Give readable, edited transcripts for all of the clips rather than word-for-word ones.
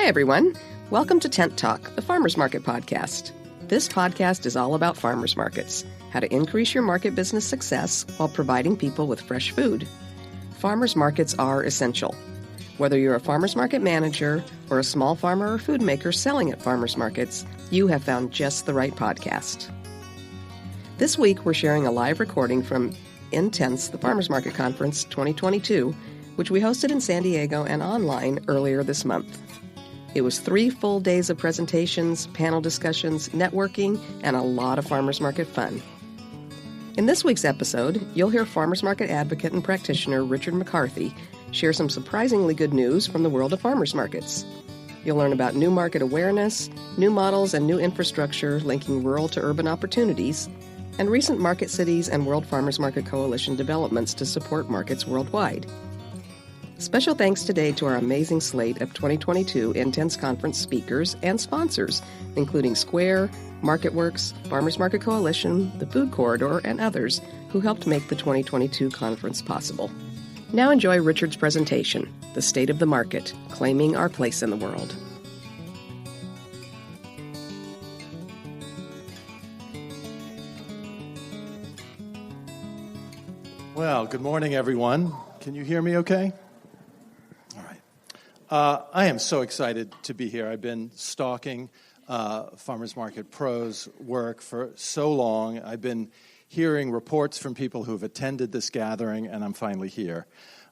everyone. Welcome to Tent Talk, the Farmers Market podcast. This podcast is all about farmers markets, how to increase your market business success while providing people with fresh food. Farmers markets are essential. Whether you're a farmers market manager or a small farmer or food maker selling at farmers markets, you have found just the right podcast. This week, we're sharing a live recording from Intense, the Farmers Market Conference 2022, which we hosted in San Diego and online earlier this month. It was 3 full days of presentations, panel discussions, networking, and a lot of farmers market fun. In this week's episode, you'll hear farmers market advocate and practitioner Richard McCarthy share some surprisingly good news from the world of farmers markets. You'll learn about new market awareness, new models and new infrastructure linking rural to urban opportunities, and recent Market Cities and World Farmers Market Coalition developments to support markets worldwide. Special thanks today to our amazing slate of 2022 Intense Conference speakers and sponsors, including Square, MarketWorks, Farmers Market Coalition, the Food Corridor, and others who helped make the 2022 conference possible. Now enjoy Richard's presentation, The State of the Market, Claiming Our Place in the World. Well, good morning, everyone. Can you hear me okay? I am so excited to be here. I've been stalking Farmers Market Pro's work for so long. I've been hearing reports from people who have attended this gathering, and I'm finally here.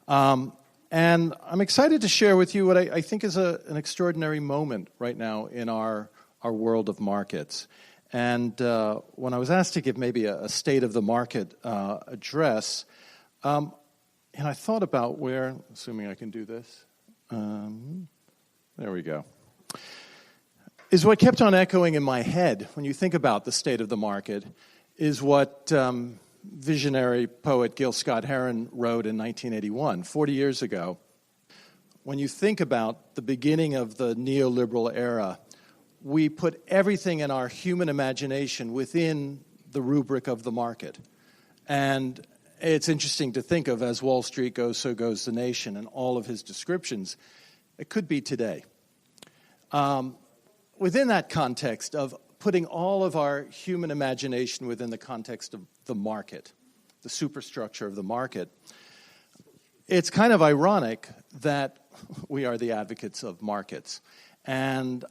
And I'm excited to share with you what I think is an extraordinary moment right now in our world of markets. And when I was asked to give maybe a state of the market address, and I thought about where, assuming I can do this, there we go, is what kept on echoing in my head when you think about the state of the market is what visionary poet Gil Scott-Heron wrote in 1981, 40 years ago. When you think about the beginning of the neoliberal era, we put everything in our human imagination within the rubric of the market. And it's interesting to think of as Wall Street goes, so goes the nation, and all of his descriptions. It could be today. Within that context of putting all of our human imagination within the context of the market, the superstructure of the market, it's kind of ironic that we are the advocates of markets. And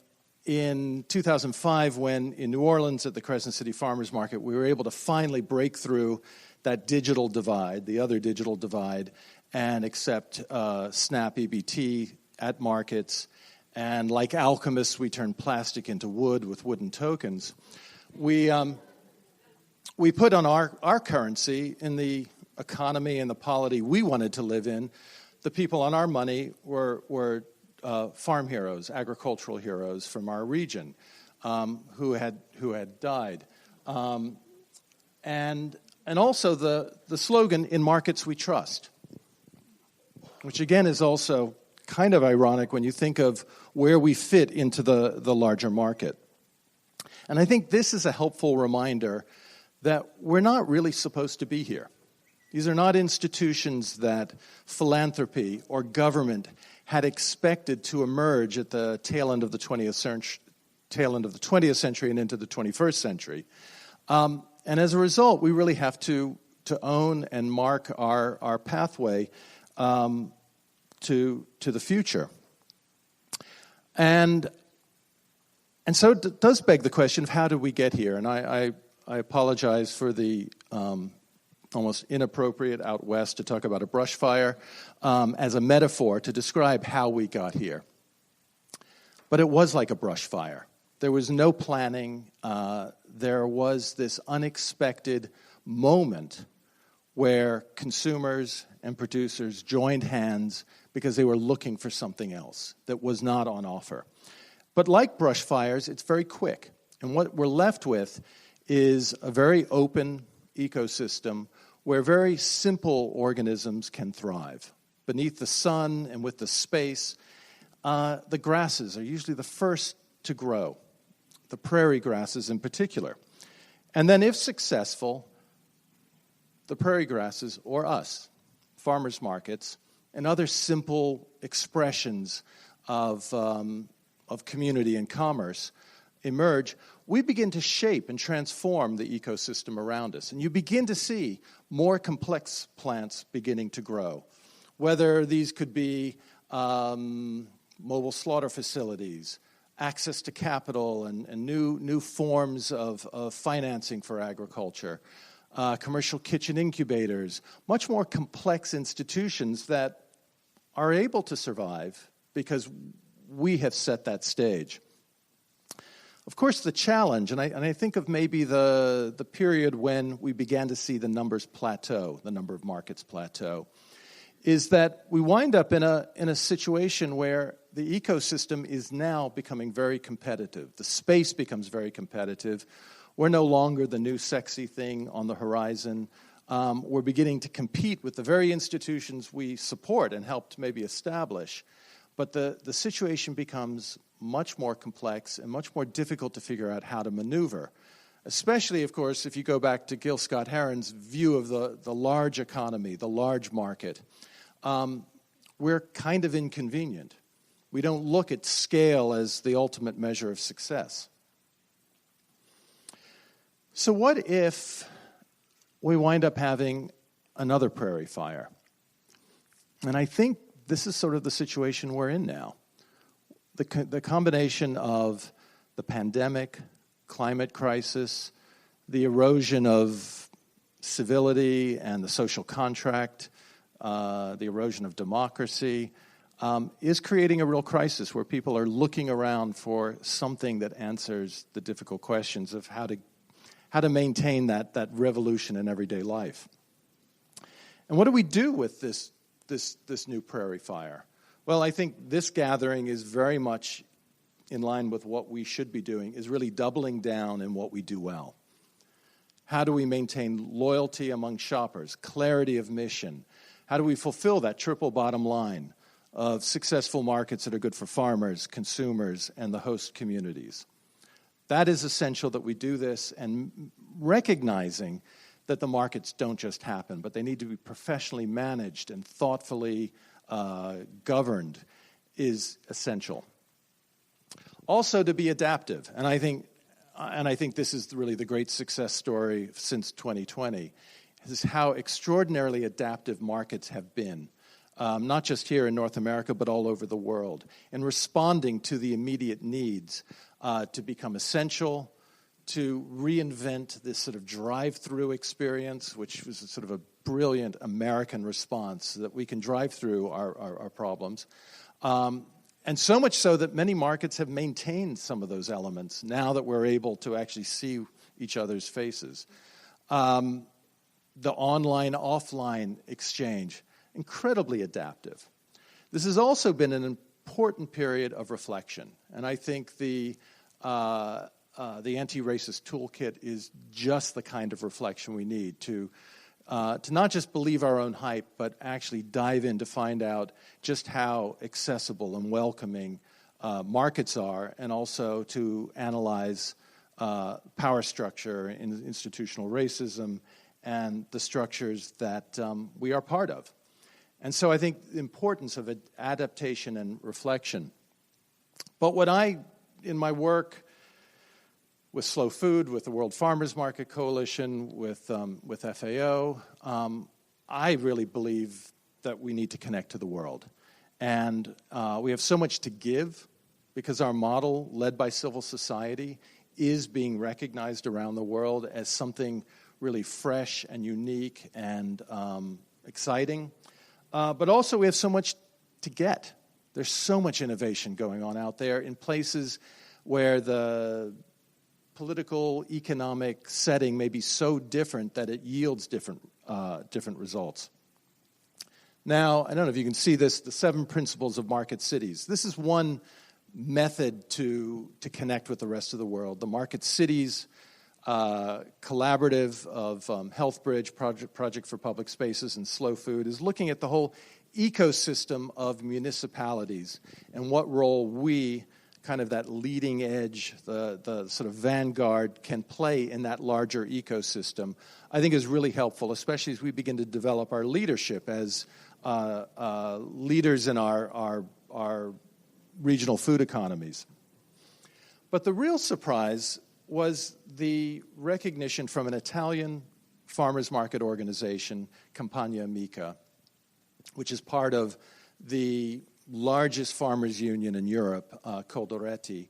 in 2005, when in New Orleans at the Crescent City Farmers Market, we were able to finally break through that digital divide, the other digital divide, and accept SNAP EBT at markets. And like alchemists, we turned plastic into wood with wooden tokens. We put on our currency in the economy and the polity we wanted to live in. The people on our money were farm heroes, agricultural heroes from our region who had died. And also the slogan, "In markets we trust," which again is also kind of ironic when you think of where we fit into the larger market. And I think this is a helpful reminder that we're not really supposed to be here. These are not institutions that philanthropy or government had expected to emerge at the tail end of the 20th century and into the 21st century. And as a result, we really have to own and mark our pathway to the future. And so it does beg the question of how did we get here? And I apologize for the almost inappropriate out west to talk about a brush fire as a metaphor to describe how we got here. But it was like a brush fire. There was no planning. There was this unexpected moment where consumers and producers joined hands because they were looking for something else that was not on offer. But like brush fires, it's very quick. And what we're left with is a very open ecosystem where very simple organisms can thrive. Beneath the sun and with the space, the grasses are usually the first to grow, the prairie grasses in particular. And then if successful, the prairie grasses, or us, farmers markets, and other simple expressions of community and commerce emerge, we begin to shape and transform the ecosystem around us. And you begin to see more complex plants beginning to grow, whether these could be mobile slaughter facilities, access to capital and new forms of financing for agriculture, commercial kitchen incubators, much more complex institutions that are able to survive because we have set that stage. Of course, the challenge, and I think of maybe the period when we began to see the numbers plateau, the number of markets plateau, is that we wind up in a situation where the ecosystem is now becoming very competitive. The space becomes very competitive. We're no longer the new sexy thing on the horizon. We're beginning to compete with the very institutions we support and helped maybe establish. But the situation becomes much more complex and much more difficult to figure out how to maneuver. Especially, of course, if you go back to Gil Scott-Heron's view of the large economy, the large market. We're kind of inconvenient. We don't look at scale as the ultimate measure of success. So what if we wind up having another prairie fire? And I think this is sort of the situation we're in now. The combination of the pandemic, climate crisis, the erosion of civility and the social contract, the erosion of democracy, is creating a real crisis where people are looking around for something that answers the difficult questions of how to maintain that revolution in everyday life. And what do we do with this new prairie fire? Well, I think this gathering is very much in line with what we should be doing, is really doubling down in what we do well. How do we maintain loyalty among shoppers, clarity of mission? How do we fulfill that triple bottom line of successful markets that are good for farmers, consumers, and the host communities? That is essential that we do this, and recognizing that the markets don't just happen, but they need to be professionally managed and thoughtfully governed is essential. Also, to be adaptive, and I think this is really the great success story since 2020, is how extraordinarily adaptive markets have been, not just here in North America, but all over the world, in responding to the immediate needs to become essential, to reinvent this sort of drive-through experience, which was a sort of a brilliant American response, so that we can drive through our problems. And so much so that many markets have maintained some of those elements now that we're able to actually see each other's faces. The online-offline exchange, incredibly adaptive. This has also been an important period of reflection, and I think the anti-racist toolkit is just the kind of reflection we need to not just believe our own hype, but actually dive in to find out just how accessible and welcoming markets are, and also to analyze power structure, institutional racism, and the structures that we are part of. And so I think the importance of adaptation and reflection. But what in my work with Slow Food, with the World Farmers Market Coalition, with FAO, I really believe that we need to connect to the world. And we have so much to give because our model, led by civil society, is being recognized around the world as something really fresh and unique and exciting. But also we have so much to get. There's so much innovation going on out there in places where the political, economic setting may be so different that it yields different results. Now, I don't know if you can see this, the 7 principles of market cities. This is one method to connect with the rest of the world. The Market Cities collaborative of HealthBridge, Project for Public Spaces, and Slow Food is looking at the whole ecosystem of municipalities and what role we, kind of that leading edge, the sort of vanguard, can play in that larger ecosystem, I think is really helpful, especially as we begin to develop our leadership as leaders in our regional food economies. But the real surprise was the recognition from an Italian farmers market organization, Campagna Amica, which is part of the largest farmers union in Europe, Coldiretti,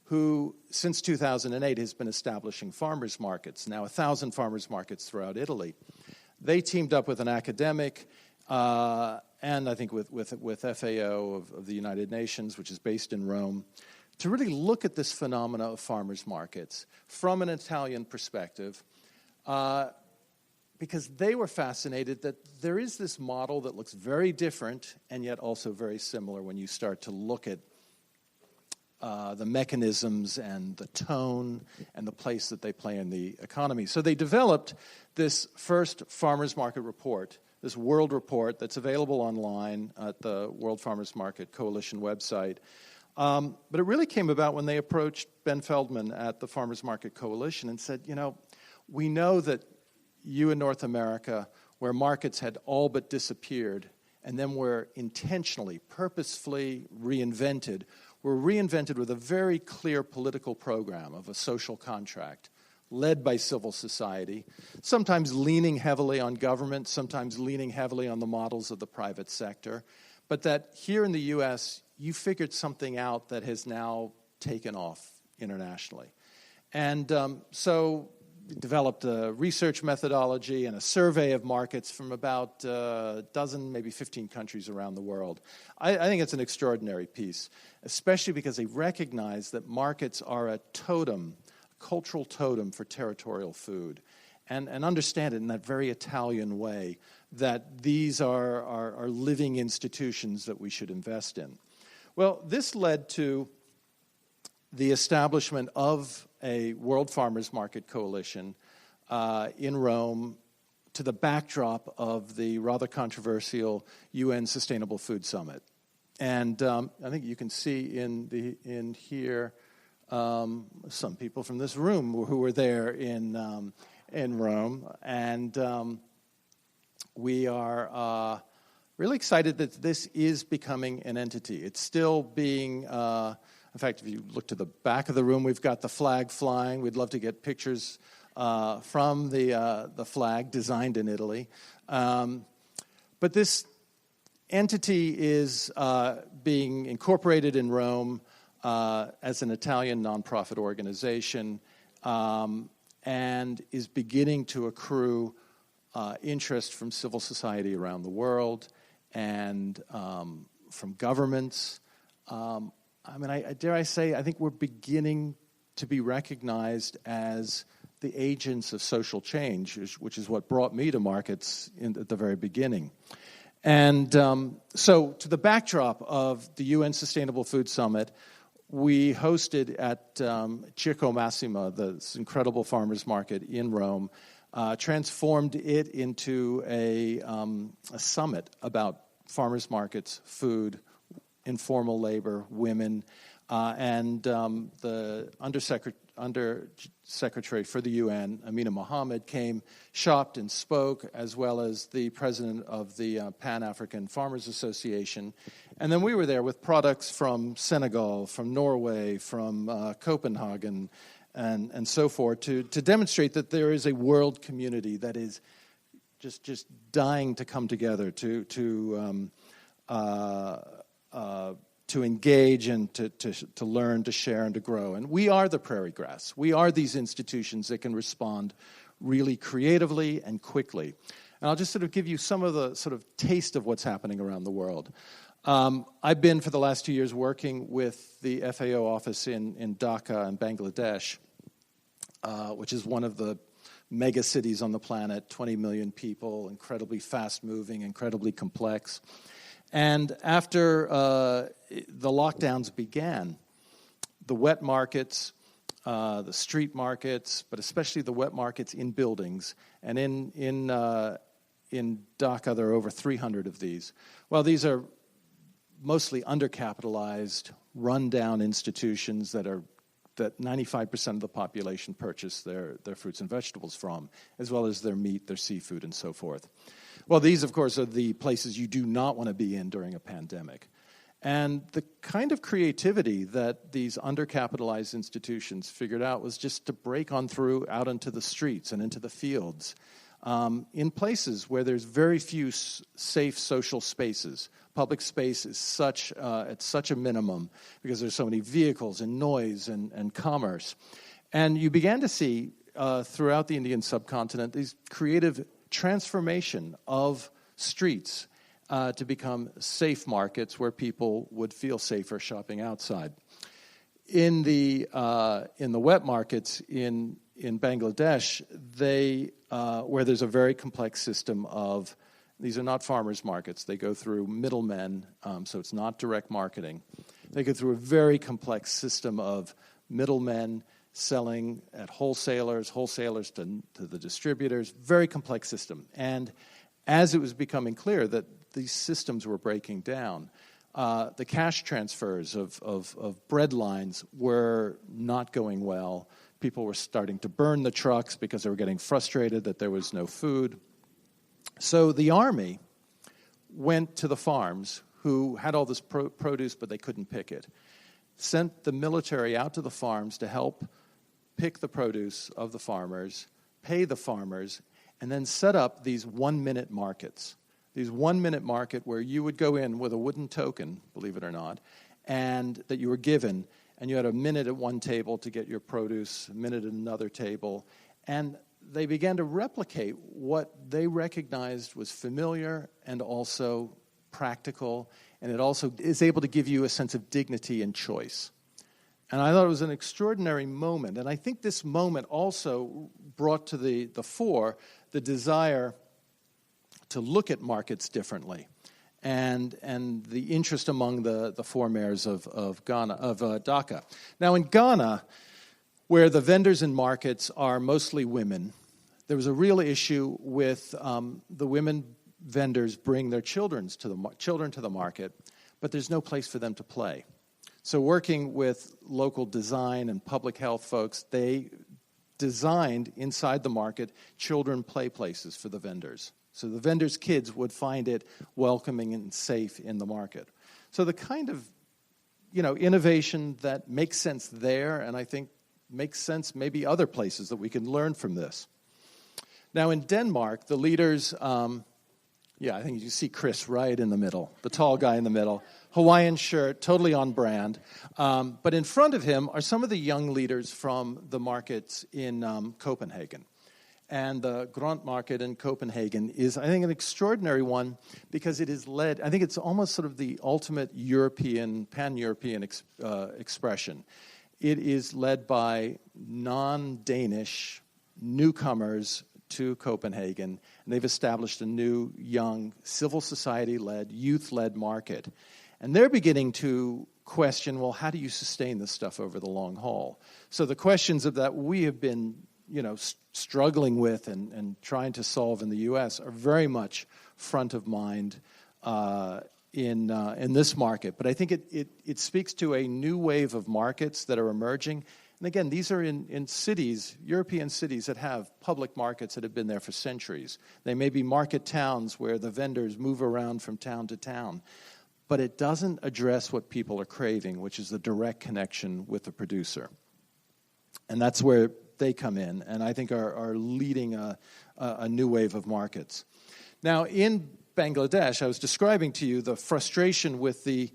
who since 2008 has been establishing farmers markets, now 1,000 farmers markets throughout Italy. They teamed up with an academic and I think with FAO of the United Nations, which is based in Rome, to really look at this phenomena of farmers markets from an Italian perspective, because they were fascinated that there is this model that looks very different and yet also very similar when you start to look at the mechanisms and the tone and the place that they play in the economy. So they developed this first farmers market report, this world report that's available online at the World Farmers Market Coalition website. But it really came about when they approached Ben Feldman at the Farmers Market Coalition and said, we know that you in North America, where markets had all but disappeared and then were intentionally, purposefully reinvented, were reinvented with a very clear political program of a social contract led by civil society, sometimes leaning heavily on government, sometimes leaning heavily on the models of the private sector, but that here in the U.S., you figured something out that has now taken off internationally. And so we developed a research methodology and a survey of markets from about a dozen, maybe 15 countries around the world. I think it's an extraordinary piece, especially because they recognize that markets are a totem, a cultural totem for territorial food, and understand it in that very Italian way, that these are living institutions that we should invest in. Well, this led to the establishment of a World Farmers Market Coalition in Rome to the backdrop of the rather controversial UN Sustainable Food Summit. And I think you can see in here some people from this room who were there in Rome. And we are really excited that this is becoming an entity. It's still being... in fact, if you look to the back of the room, we've got the flag flying. We'd love to get pictures from the flag designed in Italy. But this entity is being incorporated in Rome as an Italian nonprofit organization and is beginning to accrue interest from civil society around the world and from governments. Dare I say, I think we're beginning to be recognized as the agents of social change, which is what brought me to markets at the very beginning. And so to the backdrop of the UN Sustainable Food Summit, we hosted at Circo Massimo, this incredible farmers market in Rome, transformed it into a summit about farmers markets, food, informal labor, women, and the Undersecretary for the UN, Amina Mohammed, came, shopped and spoke, as well as the president of the Pan-African Farmers Association. And then we were there with products from Senegal, from Norway, from Copenhagen, and so forth, to demonstrate that there is a world community that is just dying to come together, to engage and to learn, to share, and to grow. And we are the prairie grass. We are these institutions that can respond really creatively and quickly. And I'll just sort of give you some of the sort of taste of what's happening around the world. I've been, for the last 2 years, working with the FAO office in Dhaka in Bangladesh, which is one of the mega cities on the planet, 20 million people, incredibly fast-moving, incredibly complex. And after the lockdowns began, the wet markets, the street markets, but especially the wet markets in buildings, and in Dhaka there are over 300 of these. Well, these are mostly undercapitalized, run-down institutions that 95% of the population purchase their fruits and vegetables from, as well as their meat, their seafood, and so forth. Well, these, of course, are the places you do not want to be in during a pandemic. And the kind of creativity that these undercapitalized institutions figured out was just to break on through out into the streets and into the fields, in places where there's very few safe social spaces. Public space is at such a minimum because there's so many vehicles and noise and commerce. And you began to see throughout the Indian subcontinent these creative transformation of streets to become safe markets where people would feel safer shopping outside. In the wet markets in Bangladesh, where there's a very complex system of, these are not farmers markets, they go through middlemen, so it's not direct marketing. They go through a very complex system of middlemen selling at wholesalers to the distributors, very complex system. And as it was becoming clear that these systems were breaking down, the cash transfers of bread lines were not going well. People were starting to burn the trucks because they were getting frustrated that there was no food. So the army went to the farms who had all this produce, but they couldn't pick it, sent the military out to the farms to help pick the produce of the farmers, pay the farmers, and then set up these one-minute markets. These one-minute market where you would go in with a wooden token, believe it or not, and that you were given, and you had a minute at one table to get your produce, a minute at another table, and they began to replicate what they recognized was familiar and also practical, and it also is able to give you a sense of dignity and choice. And I thought it was an extraordinary moment, and I think this moment also brought to the fore the desire to look at markets differently, and the interest among the four mayors of Dhaka. Now, in Ghana, where the vendors in markets are mostly women, there was a real issue with the women vendors bring their children to the market, but there's no place for them to play. So working with local design and public health folks, they designed inside the market children play places for the vendors. So the vendors' kids would find it welcoming and safe in the market. So the kind of, innovation that makes sense there, and I think makes sense maybe other places that we can learn from this. Now in Denmark, the leaders, I think you see Chris right in the middle, the tall guy in the middle, Hawaiian shirt, totally on brand. But in front of him are some of the young leaders from the markets in Copenhagen. And the Grønt Market in Copenhagen is, I think, an extraordinary one because it is led, I think it's almost sort of the ultimate pan-European expression. It is led by non-Danish newcomers to Copenhagen, and they've established a new, young, civil society-led, youth-led market. And they're beginning to question, well, how do you sustain this stuff over the long haul? So the questions that we have been struggling with and trying to solve in the U.S. are very much front of mind in this market. But I think it speaks to a new wave of markets that are emerging. And again, these are in cities, European cities that have public markets that have been there for centuries. They may be market towns where the vendors move around from town to town. But it doesn't address what people are craving, which is the direct connection with the producer. And that's where they come in, and I think are leading a new wave of markets. Now, in Bangladesh, I was describing to you the frustration with the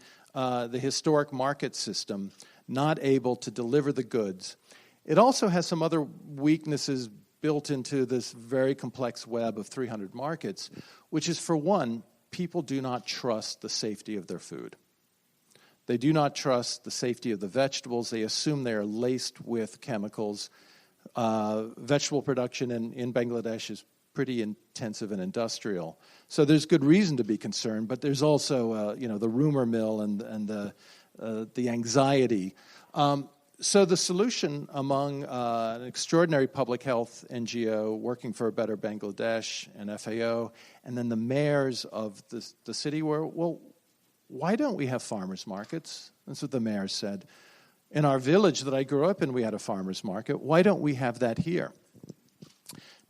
historic market system, not able to deliver the goods. It also has some other weaknesses built into this very complex web of 300 markets, which is, for one, people do not trust the safety of their food. They do not trust the safety of the vegetables. They assume they are laced with chemicals. Vegetable production in Bangladesh is pretty intensive and industrial. So there's good reason to be concerned, but there's also, the rumor mill and the anxiety. So the solution among an extraordinary public health NGO working for a better Bangladesh and FAO, and then the mayors of the city were, well, why don't we have farmers markets? That's what the mayor said. In our village that I grew up in, we had a farmers market. Why don't we have that here?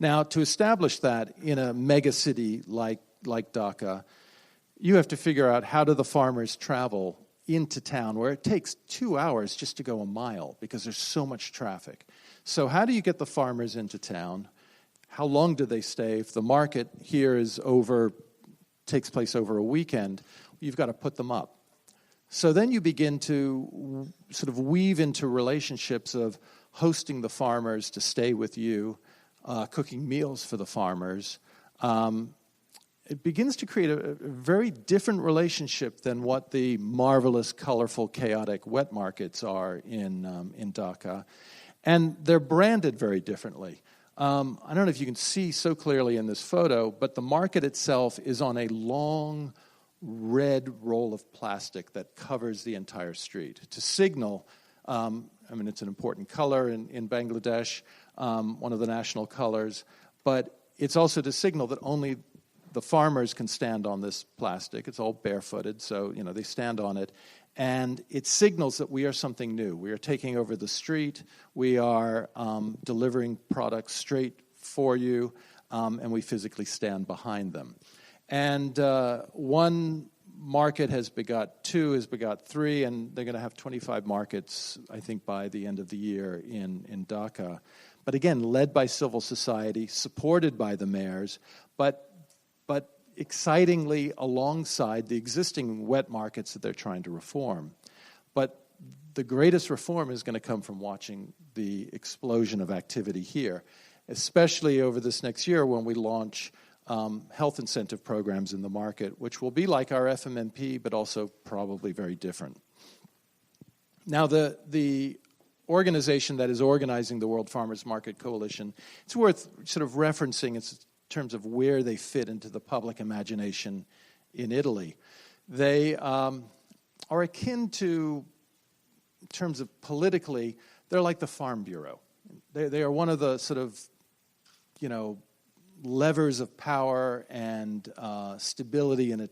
Now, to establish that in a mega city like Dhaka, you have to figure out how do the farmers travel into town where it takes 2 hours just to go a mile because there's so much traffic. So how do you get the farmers into town? How long do they stay? If the market here takes place over a weekend, you've got to put them up. So then you begin to sort of weave into relationships of hosting the farmers to stay with you, cooking meals for the farmers. It begins to create a very different relationship than what the marvelous, colorful, chaotic wet markets are in Dhaka. And they're branded very differently. I don't know if you can see so clearly in this photo, but the market itself is on a long red roll of plastic that covers the entire street to signal, it's an important color in Bangladesh, one of the national colors, but it's also to signal that only the farmers can stand on this plastic. It's all barefooted, so they stand on it. And it signals that we are something new. We are taking over the street. We are delivering products straight for you, and we physically stand behind them. And one market has begot two, has begot three, and they're going to have 25 markets, I think, by the end of the year in Dhaka. But again, led by civil society, supported by the mayors, but excitingly alongside the existing wet markets that they're trying to reform. But the greatest reform is going to come from watching the explosion of activity here, especially over this next year when we launch health incentive programs in the market, which will be like our FMMP, but also probably very different. Now, the organization that is organizing the World Farmers Market Coalition, it's worth sort of referencing in terms of where they fit into the public imagination in Italy. They are akin to, in terms of politically, they're like the Farm Bureau. They are one of the sort of, levers of power and stability in the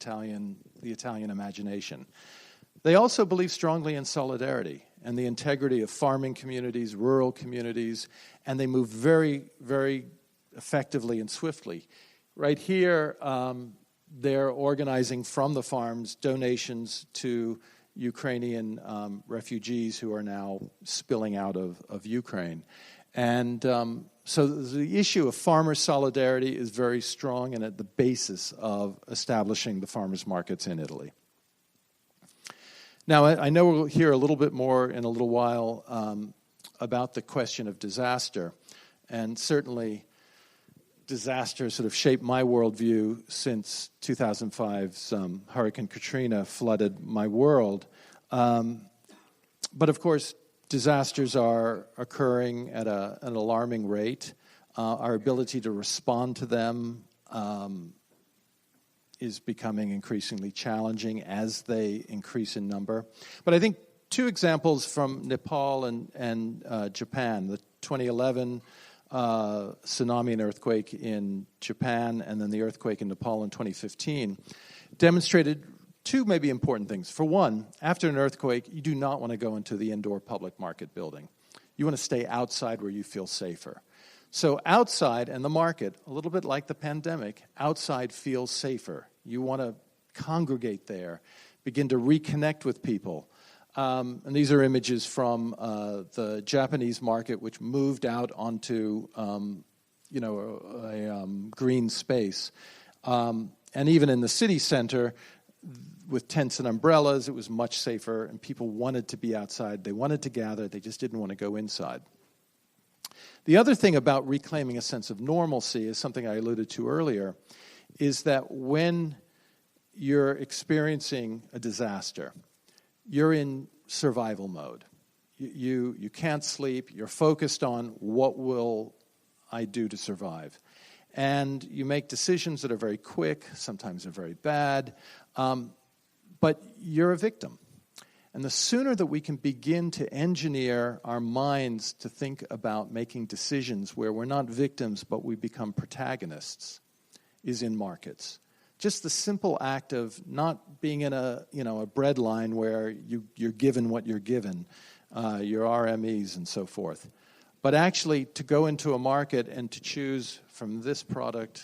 Italian imagination. They also believe strongly in solidarity and the integrity of farming communities, rural communities, and they move very, very effectively and swiftly. Right here, they're organizing from the farms donations to Ukrainian refugees who are now spilling out of Ukraine. And so the issue of farmer solidarity is very strong and at the basis of establishing the farmers' markets in Italy. Now, I know we'll hear a little bit more in a little while about the question of disaster. And certainly, disaster sort of shaped my worldview since 2005's Hurricane Katrina flooded my world. But of course, disasters are occurring at an alarming rate. Our ability to respond to them is becoming increasingly challenging as they increase in number. But I think two examples from Nepal and Japan, the 2011 tsunami and earthquake in Japan, and then the earthquake in Nepal in 2015, demonstrated two maybe important things. For one, after an earthquake, you do not want to go into the indoor public market building. You want to stay outside where you feel safer. So outside, and the market, a little bit like the pandemic, outside feels safer. You want to congregate there, begin to reconnect with people. And these are images from the Japanese market, which moved out onto, a green space. And even in the city center, with tents and umbrellas, it was much safer, and people wanted to be outside. They wanted to gather. They just didn't want to go inside. The other thing about reclaiming a sense of normalcy is something I alluded to earlier, is that when you're experiencing a disaster, you're in survival mode. You can't sleep. You're focused on what will I do to survive. And you make decisions that are very quick. Sometimes they're very bad. But you're a victim. And the sooner that we can begin to engineer our minds to think about making decisions where we're not victims but we become protagonists is in markets. Just the simple act of not being in a bread line where you're given what you're given, your RMEs and so forth. But actually to go into a market and to choose from this product,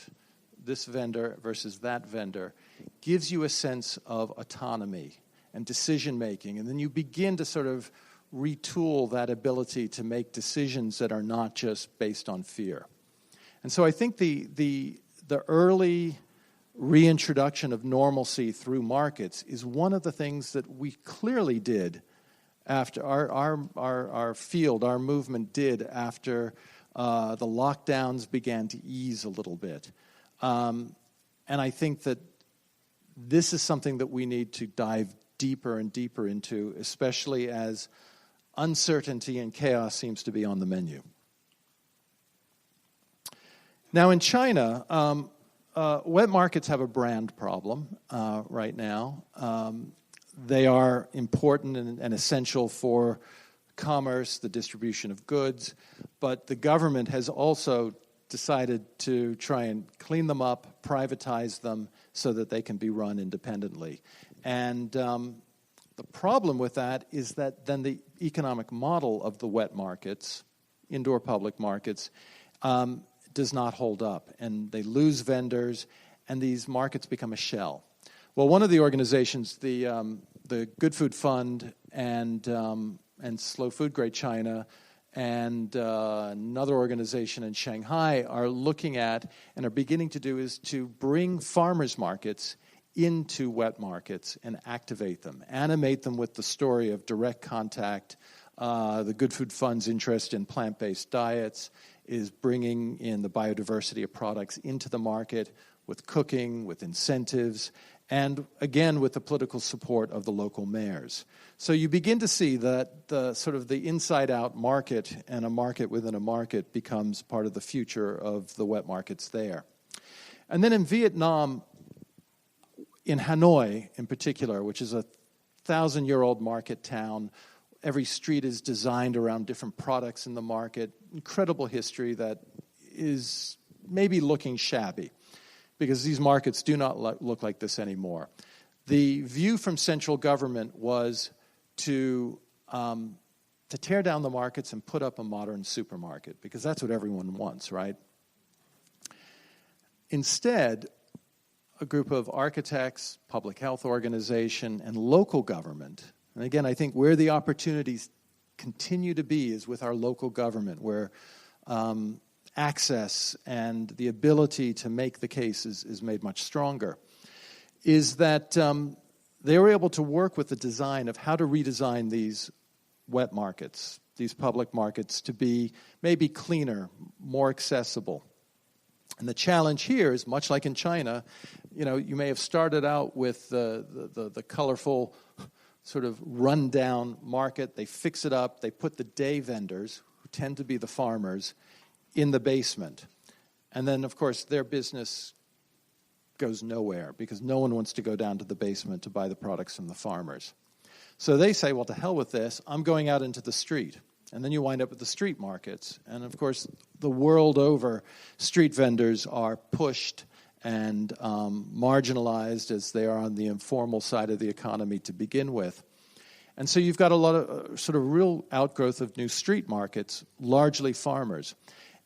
this vendor versus that vendor, gives you a sense of autonomy and decision making. And then you begin to sort of retool that ability to make decisions that are not just based on fear. And so I think the early reintroduction of normalcy through markets is one of the things that we clearly did after our field, our movement did after the lockdowns began to ease a little bit. And I think that this is something that we need to dive deeper and deeper into, especially as uncertainty and chaos seems to be on the menu. Now in China, wet markets have a brand problem right now. They are important and essential for commerce, the distribution of goods, but the government has also decided to try and clean them up, privatize them, so that they can be run independently. And the problem with that is that then the economic model of the wet markets, indoor public markets, does not hold up, and they lose vendors, and these markets become a shell. Well, one of the organizations, the Good Food Fund and Slow Food Great China, and another organization in Shanghai are looking at and are beginning to do is to bring farmers markets into wet markets and activate them, animate them with the story of direct contact. The Good Food Fund's interest in plant-based diets is bringing in the biodiversity of products into the market with cooking, with incentives, and again with the political support of the local mayors. So you begin to see that the sort of the inside-out market and a market within a market becomes part of the future of the wet markets there. And then in Vietnam, in Hanoi in particular, which is a 1,000-year-old market town, every street is designed around different products in the market, incredible history that is maybe looking shabby, because these markets do not look like this anymore. The view from central government was to tear down the markets and put up a modern supermarket, because that's what everyone wants, right? Instead, a group of architects, public health organization, and local government, and again, I think where the opportunities continue to be is with our local government, where access and the ability to make the case is made much stronger, is that they were able to work with the design of how to redesign these wet markets, these public markets, to be maybe cleaner, more accessible. And the challenge here is, much like in China, you may have started out with the colorful sort of run-down market. They fix it up. They put the day vendors, who tend to be the farmers, in the basement. And then, of course, their business goes nowhere because no one wants to go down to the basement to buy the products from the farmers. So they say, well, to hell with this. I'm going out into the street. And then you wind up with the street markets. And, of course, the world over, street vendors are pushed and marginalized as they are on the informal side of the economy to begin with. And so you've got a lot of sort of real outgrowth of new street markets, largely farmers.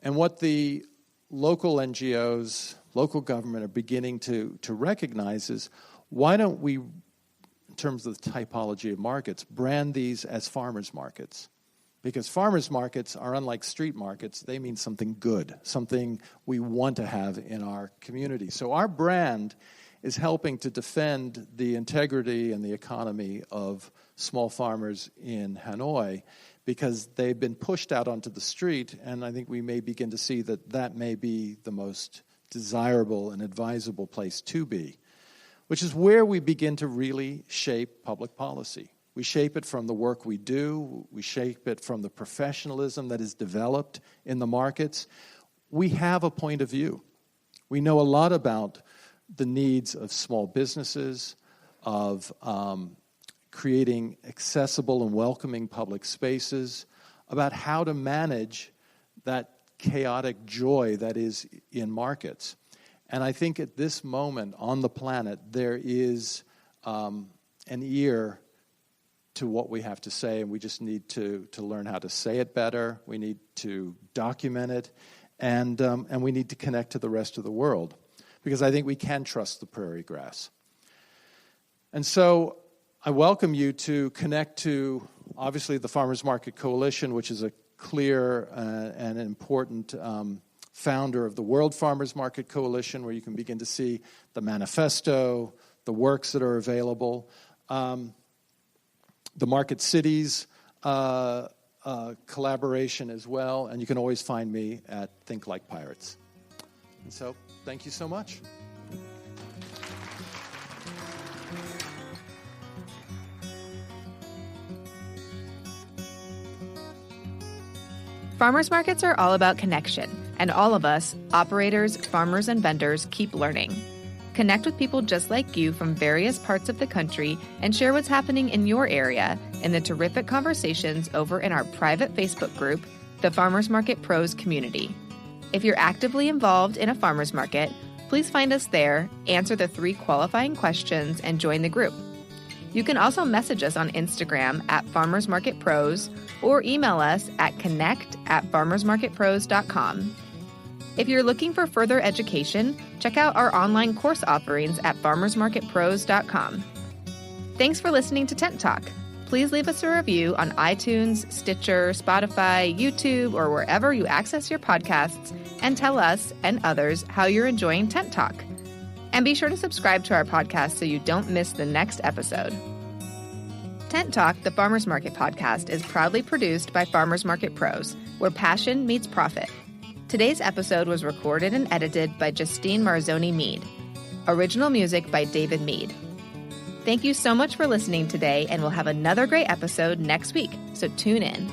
And what the local NGOs, local government are beginning to recognize is, why don't we, in terms of the typology of markets, brand these as farmers markets? Because farmers markets are unlike street markets. They mean something good, something we want to have in our community. So our brand is helping to defend the integrity and the economy of small farmers in Hanoi, because they've been pushed out onto the street, and I think we may begin to see that that may be the most desirable and advisable place to be, which is where we begin to really shape public policy. We shape it from the work we do. We shape it from the professionalism that is developed in the markets. We have a point of view. We know a lot about the needs of small businesses, of creating accessible and welcoming public spaces, about how to manage that chaotic joy that is in markets. And I think at this moment on the planet, there is an ear to what we have to say, and we just need to learn how to say it better. We need to document it, and we need to connect to the rest of the world, because I think we can trust the prairie grass. And so I welcome you to connect to, obviously, the Farmers Market Coalition, which is a clear and important founder of the World Farmers Market Coalition, where you can begin to see the manifesto, the works that are available, the Market Cities collaboration as well, and you can always find me at Think Like Pirates. And so, thank you so much. Farmers markets are all about connection, and all of us, operators, farmers, and vendors, keep learning. Connect with people just like you from various parts of the country and share what's happening in your area in the terrific conversations over in our private Facebook group, the Farmers Market Pros Community. If you're actively involved in a farmers market, please find us there, answer the 3 qualifying questions, and join the group. You can also message us on Instagram at Farmers Market Pros or email us at connect@farmersmarketpros.com. If you're looking for further education, check out our online course offerings at farmersmarketpros.com. Thanks for listening to Tent Talk. Please leave us a review on iTunes, Stitcher, Spotify, YouTube, or wherever you access your podcasts, and tell us and others how you're enjoying Tent Talk. And be sure to subscribe to our podcast so you don't miss the next episode. Tent Talk, the Farmers Market podcast, is proudly produced by Farmers Market Pros, where passion meets profit. Today's episode was recorded and edited by Justine Marzoni Mead. Original music by David Mead. Thank you so much for listening today, and we'll have another great episode next week, so tune in.